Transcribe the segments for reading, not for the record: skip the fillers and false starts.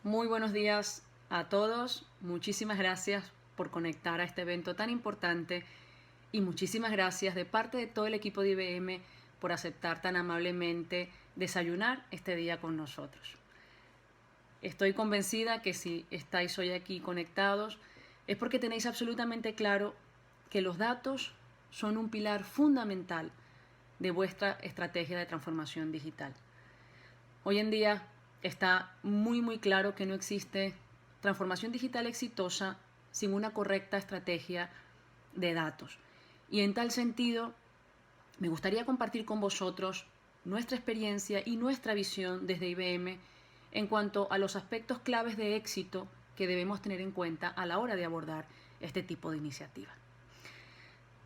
Muy buenos días a todos. Muchísimas gracias por conectar a este evento tan importante y muchísimas gracias de parte de todo el equipo de IBM por aceptar tan amablemente desayunar este día con nosotros. Estoy convencida que si estáis hoy aquí conectados es porque tenéis absolutamente claro que los datos son un pilar fundamental de vuestra estrategia de transformación digital. Hoy en día está muy claro que no existe transformación digital exitosa sin una correcta estrategia de datos. Y en tal sentido, me gustaría compartir con vosotros nuestra experiencia y nuestra visión desde IBM en cuanto a los aspectos claves de éxito que debemos tener en cuenta a la hora de abordar este tipo de iniciativa.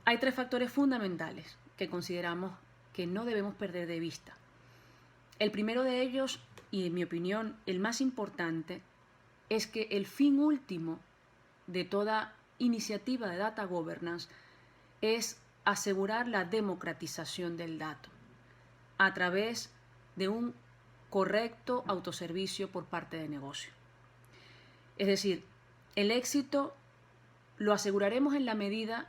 Hay tres factores fundamentales que consideramos que no debemos perder de vista. El primero de ellos, y en mi opinión el más importante, es que el fin último de toda iniciativa de data governance es asegurar la democratización del dato a través de un correcto autoservicio por parte de negocio. Es decir, el éxito lo aseguraremos en la medida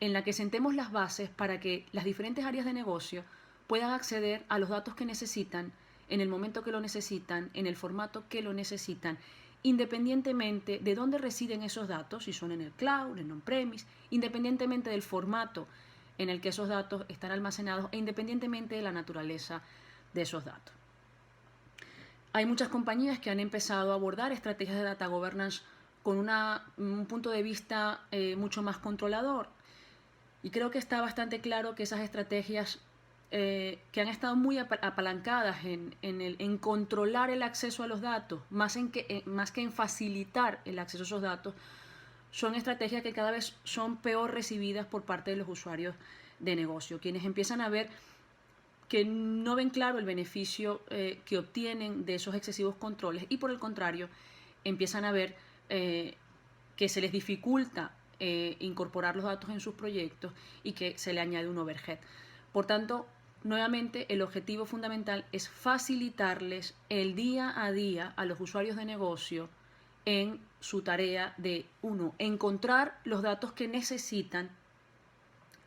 en la que sentemos las bases para que las diferentes áreas de negocio puedan acceder a los datos que necesitan, en el momento que lo necesitan, en el formato que lo necesitan, independientemente de dónde residen esos datos, si son en el cloud, en on-premise, independientemente del formato en el que esos datos están almacenados e independientemente de la naturaleza de esos datos. Hay muchas compañías que han empezado a abordar estrategias de data governance con un punto de vista mucho más controlador. Y creo que está bastante claro que esas estrategias que han estado muy apalancadas en controlar el acceso a los datos, más que en facilitar el acceso a esos datos, son estrategias que cada vez son peor recibidas por parte de los usuarios de negocio, quienes empiezan a ver que no ven claro el beneficio que obtienen de esos excesivos controles y por el contrario empiezan a ver que se les dificulta incorporar los datos en sus proyectos y que se le añade un overhead. Por tanto, nuevamente el objetivo fundamental es facilitarles el día a día a los usuarios de negocio en su tarea de, uno, encontrar los datos que necesitan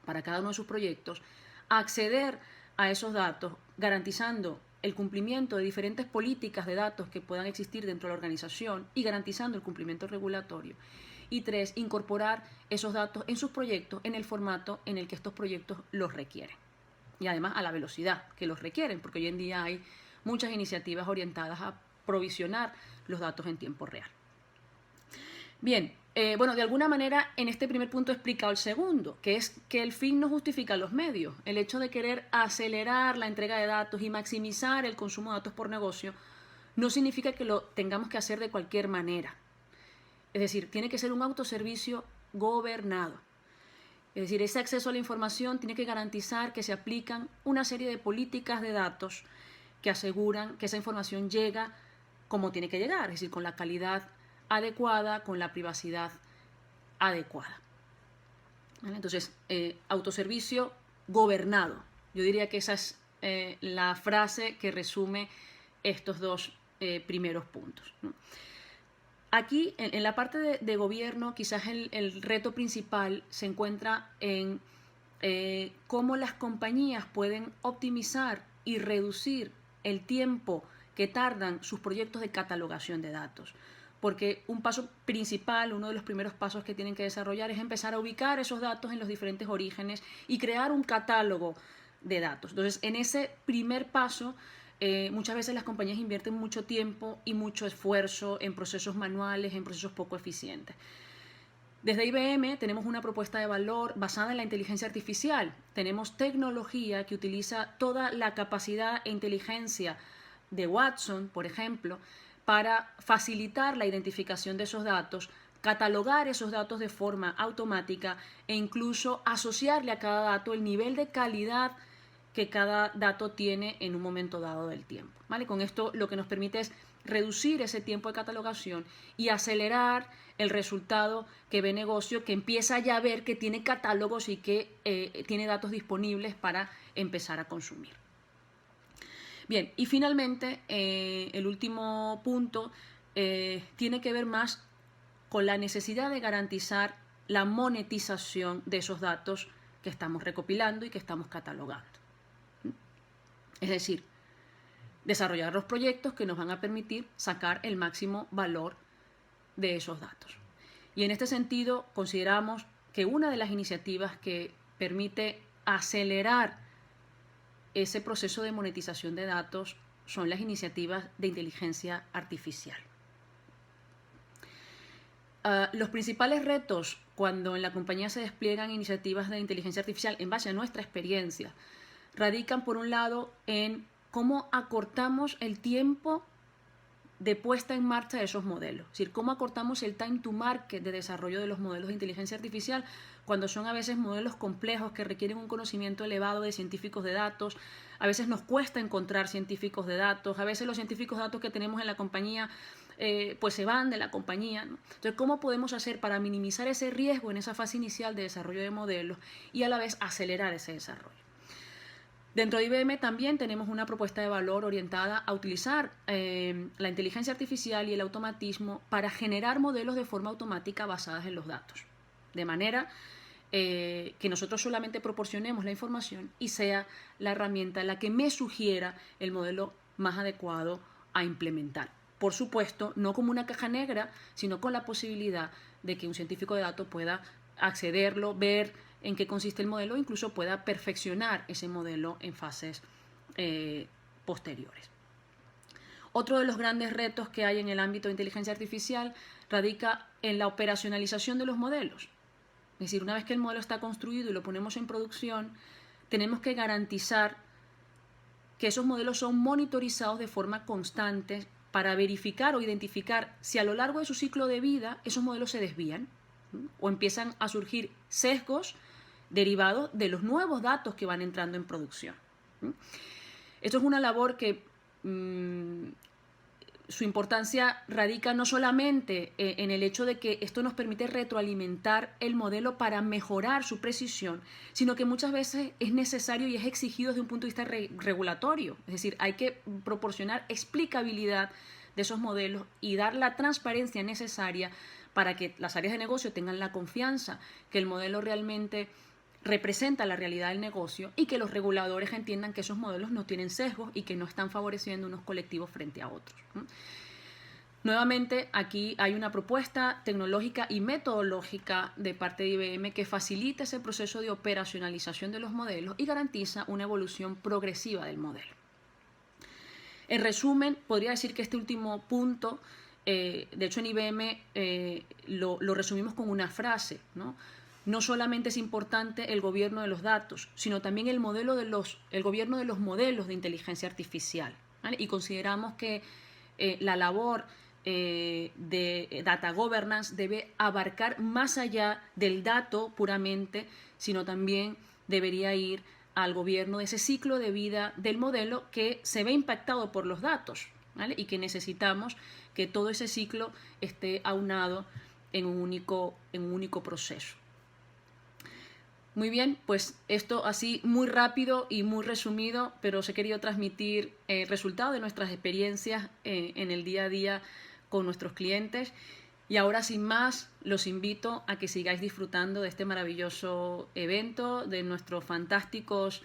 para cada uno de sus proyectos, acceder a esos datos garantizando el cumplimiento de diferentes políticas de datos que puedan existir dentro de la organización y garantizando el cumplimiento regulatorio. Y tres, incorporar esos datos en sus proyectos en el formato en el que estos proyectos los requieren. Y además a la velocidad que los requieren, porque hoy en día hay muchas iniciativas orientadas a provisionar los datos en tiempo real. Bien, de alguna manera en este primer punto he explicado el segundo, que es que el fin no justifica los medios. El hecho de querer acelerar la entrega de datos y maximizar el consumo de datos por negocio no significa que lo tengamos que hacer de cualquier manera. Es decir, tiene que ser un autoservicio gobernado. Es decir, ese acceso a la información tiene que garantizar que se aplican una serie de políticas de datos que aseguran que esa información llega como tiene que llegar, es decir, con la calidad adecuada, con la privacidad adecuada. ¿Vale? Entonces, autoservicio gobernado. Yo diría que esa es la frase que resume estos dos primeros puntos, ¿no? Aquí, en la parte de gobierno, quizás el reto principal se encuentra en cómo las compañías pueden optimizar y reducir el tiempo que tardan sus proyectos de catalogación de datos. Porque un paso principal, uno de los primeros pasos que tienen que desarrollar es empezar a ubicar esos datos en los diferentes orígenes y crear un catálogo de datos. Entonces, en ese primer paso, muchas veces las compañías invierten mucho tiempo y mucho esfuerzo en procesos manuales, en procesos poco eficientes. Desde IBM tenemos una propuesta de valor basada en la inteligencia artificial. Tenemos tecnología que utiliza toda la capacidad e inteligencia de Watson, por ejemplo, para facilitar la identificación de esos datos, catalogar esos datos de forma automática e incluso asociarle a cada dato el nivel de calidad que cada dato tiene en un momento dado del tiempo. ¿Vale? Con esto lo que nos permite es reducir ese tiempo de catalogación y acelerar el resultado que ve negocio, que empieza ya a ver que tiene catálogos y que tiene datos disponibles para empezar a consumir. Bien, y finalmente, el último punto tiene que ver más con la necesidad de garantizar la monetización de esos datos que estamos recopilando y que estamos catalogando. Es decir, desarrollar los proyectos que nos van a permitir sacar el máximo valor de esos datos. Y en este sentido, consideramos que una de las iniciativas que permite acelerar ese proceso de monetización de datos son las iniciativas de inteligencia artificial. Los principales retos cuando en la compañía se despliegan iniciativas de inteligencia artificial en base a nuestra experiencia radican, por un lado, en cómo acortamos el tiempo de puesta en marcha de esos modelos. Es decir, cómo acortamos el time to market de desarrollo de los modelos de inteligencia artificial cuando son a veces modelos complejos que requieren un conocimiento elevado de científicos de datos. A veces nos cuesta encontrar científicos de datos, a veces los científicos de datos que tenemos en la compañía pues se van de la compañía, ¿no? Entonces, ¿cómo podemos hacer para minimizar ese riesgo en esa fase inicial de desarrollo de modelos y a la vez acelerar ese desarrollo? Dentro de IBM también tenemos una propuesta de valor orientada a utilizar la inteligencia artificial y el automatismo para generar modelos de forma automática basadas en los datos, de manera que nosotros solamente proporcionemos la información y sea la herramienta la que me sugiera el modelo más adecuado a implementar. Por supuesto, no como una caja negra, sino con la posibilidad de que un científico de datos pueda accederlo, ver en qué consiste el modelo, incluso pueda perfeccionar ese modelo en fases posteriores. Otro de los grandes retos que hay en el ámbito de inteligencia artificial radica en la operacionalización de los modelos. Es decir, una vez que el modelo está construido y lo ponemos en producción, tenemos que garantizar que esos modelos son monitorizados de forma constante para verificar o identificar si a lo largo de su ciclo de vida esos modelos se desvían o empiezan a surgir sesgos derivados de los nuevos datos que van entrando en producción. Esto es una labor que su importancia radica no solamente en el hecho de que esto nos permite retroalimentar el modelo para mejorar su precisión, sino que muchas veces es necesario y es exigido desde un punto de vista regulatorio. Es decir, hay que proporcionar explicabilidad de esos modelos y dar la transparencia necesaria para que las áreas de negocio tengan la confianza que el modelo realmente representa la realidad del negocio y que los reguladores entiendan que esos modelos no tienen sesgos y que no están favoreciendo unos colectivos frente a otros. Nuevamente, aquí hay una propuesta tecnológica y metodológica de parte de IBM que facilita ese proceso de operacionalización de los modelos y garantiza una evolución progresiva del modelo. En resumen, podría decir que este último punto, de hecho en IBM lo resumimos con una frase, ¿no? No solamente es importante el gobierno de los datos, sino también el gobierno de los modelos de inteligencia artificial, ¿vale? Y consideramos que la labor de data governance debe abarcar más allá del dato puramente, sino también debería ir al gobierno de ese ciclo de vida del modelo que se ve impactado por los datos, ¿vale? Y que necesitamos que todo ese ciclo esté aunado en un único proceso. Muy bien, pues esto así muy rápido y muy resumido, pero os he querido transmitir el resultado de nuestras experiencias en el día a día con nuestros clientes. Y ahora, sin más, los invito a que sigáis disfrutando de este maravilloso evento, de nuestros fantásticos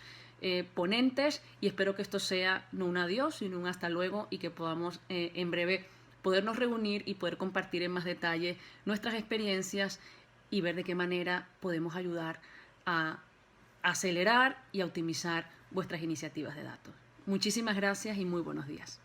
ponentes, y espero que esto sea no un adiós, sino un hasta luego, y que podamos en breve podernos reunir y poder compartir en más detalle nuestras experiencias y ver de qué manera podemos ayudar a acelerar y a optimizar vuestras iniciativas de datos. Muchísimas gracias y muy buenos días.